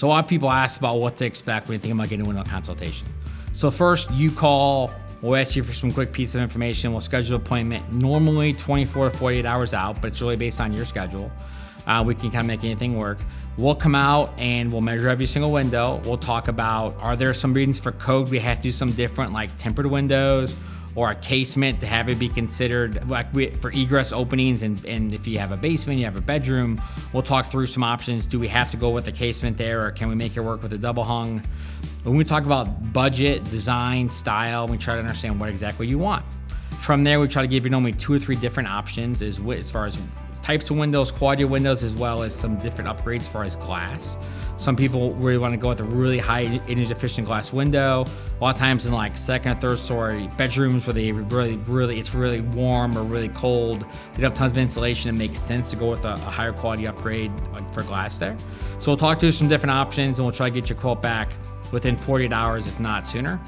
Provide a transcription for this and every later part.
So a lot of people ask about what to expect when you think about getting a window consultation. So first, you call, we'll ask you for some quick piece of information, we'll schedule an appointment, normally 24 to 48 hours out, but it's really based on your schedule. We can kind of make anything work. We'll come out and we'll measure every single window. We'll talk about, are there some reasons for code we have to do some different, like tempered windows or a casement to have it be considered like for egress openings, and if you have a basement, you have a bedroom, we'll talk through some options. Do we have to go with a casement there, or can we make it work with a double hung? When we talk about budget, design, style, we try to understand what exactly you want. From there, we try to give you normally 2 or 3 different options as far as types of windows, quality of windows, as well as some different upgrades as far as glass. Some people really want to go with a really high energy efficient glass window. A lot of times in like second or third story bedrooms where they it's really warm or really cold, they don't have tons of insulation, it makes sense to go with a higher quality upgrade for glass there. So we'll talk through some different options and we'll try to get your quote back within 48 hours, if not sooner.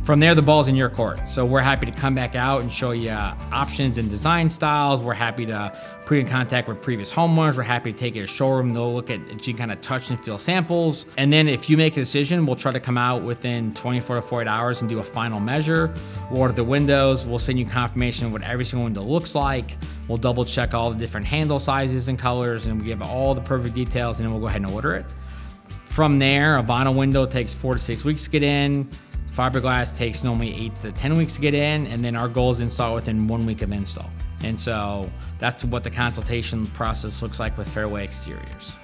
From there, the ball's in your court. So we're happy to come back out and show you options and design styles. We're happy to put you in contact with previous homeowners. We're happy to take you to a showroom. They'll look at, you can kind of touch and feel samples. And then if you make a decision, we'll try to come out within 24 to 48 hours and do a final measure. We'll order the windows. We'll send you confirmation of what every single window looks like. We'll double check all the different handle sizes and colors, and we give all the perfect details, and then we'll go ahead and order it. From there, a vinyl window takes 4 to 6 weeks to get in. Fiberglass takes normally 8 to 10 weeks to get in, and then our goal is to install within 1 week of install. And so that's what the consultation process looks like with Fairway Exteriors.